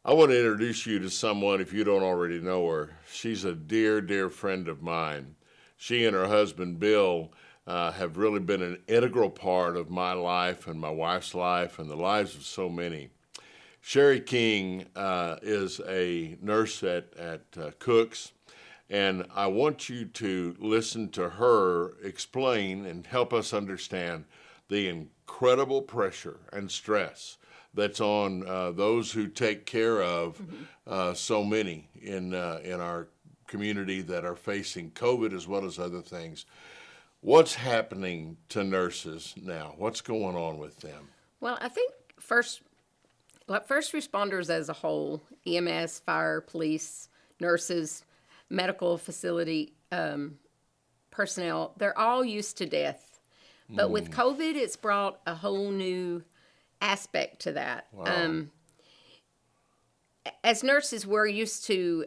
I want to introduce you to someone if you don't already know her. She's a dear, dear friend of mine. She and her husband, Bill, have really been an integral part of my life and my wife's life and the lives of so many. Sherry King is a nurse at Cook's, and I want you to listen to her explain and help us understand the incredible pressure and stress that's on those who take care of so many in our community that are facing COVID as well as other things. What's happening to nurses now? What's going on with them? Well, I think first responders as a whole, EMS, fire, police, nurses, medical facility personnel, they're all used to death. But with COVID, it's brought a whole new aspect to that. Wow. As nurses, we're used to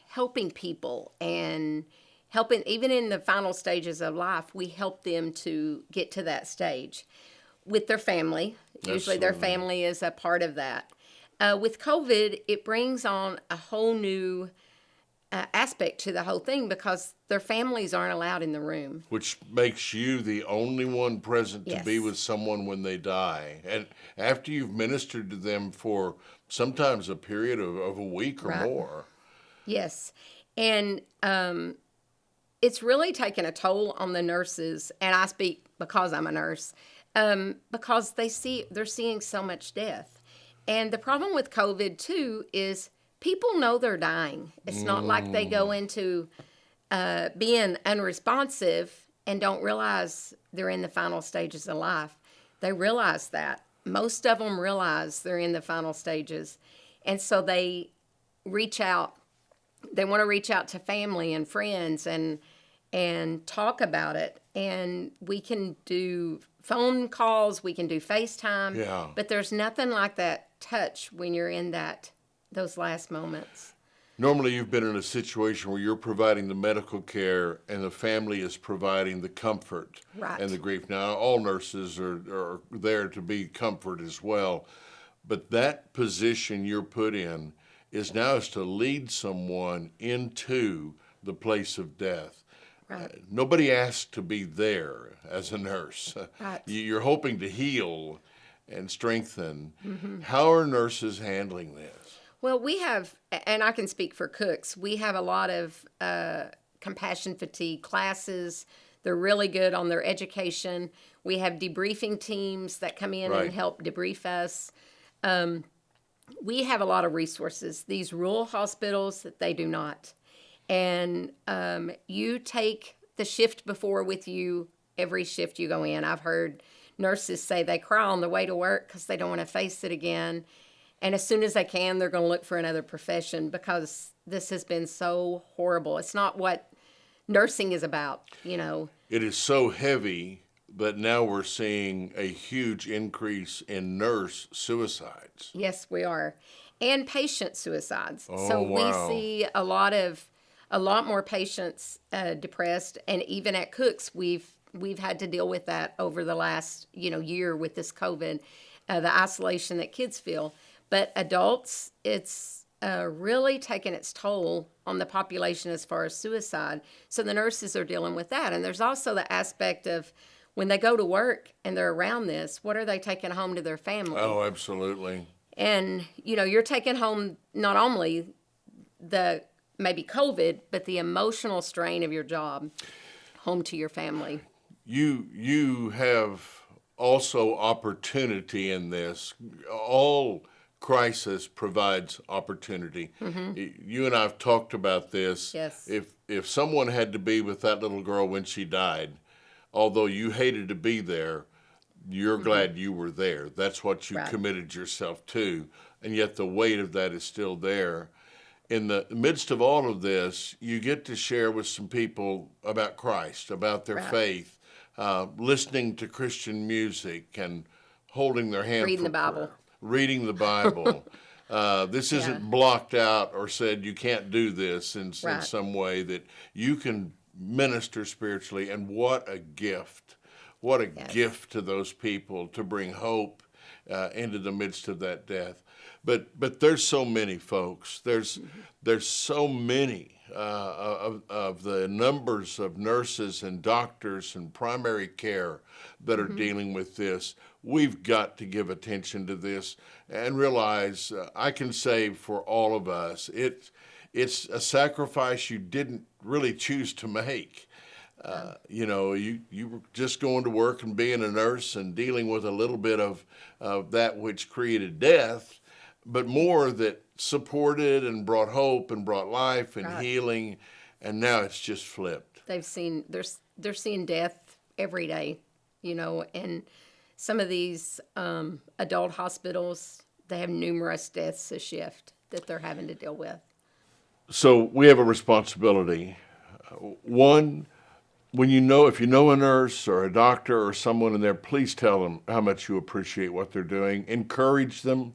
helping people and helping, even in the final stages of life, we help them to get to that stage with their family. Usually, their Absolutely. family is a part of that. With COVID, it brings on a whole new aspect to the whole thing because their families aren't allowed in the room. Which makes you the only one present to be Yes. with someone when they die. And after you've ministered to them for sometimes a period of a week or Right. more. Yes. And it's really taken a toll on the nurses, and I speak because I'm a nurse, because they're seeing so much death. And the problem with COVID too is people know they're dying. It's not like they go into being unresponsive and don't realize they're in the final stages of life. They realize that. Most of them realize they're in the final stages. And so reach out. They want to reach out to family and friends and talk about it. And we can do phone calls, we can do FaceTime. Yeah. But there's nothing like that touch when you're in those last moments. Normally, you've been in a situation where you're providing the medical care and the family is providing the comfort Right. and the grief. Now, all nurses are there to be comfort as well, but that position you're put in is now is to lead someone into the place of death. Right. Nobody asked to be there as a nurse. Right. You're hoping to heal and strengthen. How are nurses handling this? Well, we have, and I can speak for Cooks, we have a lot of compassion fatigue classes. They're really good on their education. We have debriefing teams that come in Right. and help debrief us. We have a lot of resources. These rural hospitals, they do not. And you take the shift before with you every shift you go in. I've heard nurses say they cry on the way to work because they don't want to face it again. And as soon as they can, they're going to look for another profession because this has been so horrible. It's not what nursing is about, you know. It is so heavy that now we're seeing a huge increase in nurse suicides. Yes, we are. And patient suicides. Oh, So wow. we see a lot more patients depressed, and even at Cooks, we've had to deal with that over the last year with this COVID, the isolation that kids feel. But adults, it's really taken its toll on the population as far as suicide. So the nurses are dealing with that, and there's also the aspect of when they go to work and they're around this, what are they taking home to their family? Oh, absolutely. And you're taking home not only the maybe COVID, but the emotional strain of your job home to your family. You have also opportunity in this. All crisis provides opportunity. You and I have talked about this. Yes. If someone had to be with that little girl when she died, although you hated to be there, you're glad you were there. That's what you Right. committed yourself to, and yet the weight of that is still there. In the midst of all of this, you get to share with some people about Christ, about their Right. faith, listening to Christian music and holding their hand Reading for the Bible. prayer, reading the Bible. This Yeah. isn't blocked out or said you can't do this in Right. some way, that you can minister spiritually. And what a gift. What a Yes. gift to those people to bring hope into the midst of that death. But there's so many folks. There's so many of the numbers of nurses and doctors and primary care that are dealing with this. We've got to give attention to this and realize I can say for all of us, it's a sacrifice you didn't really choose to make. You were just going to work and being a nurse and dealing with a little bit of that which created death, but more that supported and brought hope and brought life and Right. healing, and now it's just flipped. They're seeing death every day, and some of these adult hospitals, they have numerous deaths a shift that they're having to deal with. So we have a responsibility. One, if you know a nurse or a doctor or someone in there, please tell them how much you appreciate what they're doing. Encourage them,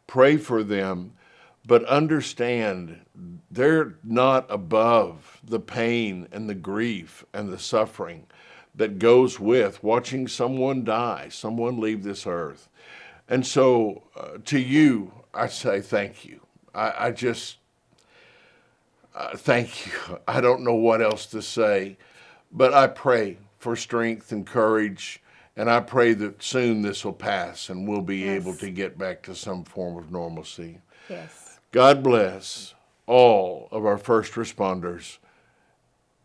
pray for them, but understand they're not above the pain and the grief and the suffering that goes with watching someone die, someone leave this earth. And so to you, I say thank you. I just thank you. I don't know what else to say, but I pray for strength and courage, and I pray that soon this will pass and we'll be able Yes. to get back to some form of normalcy. Yes. God bless all of our first responders,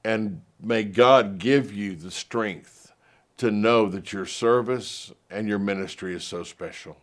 and may God give you the strength to know that your service and your ministry is so special.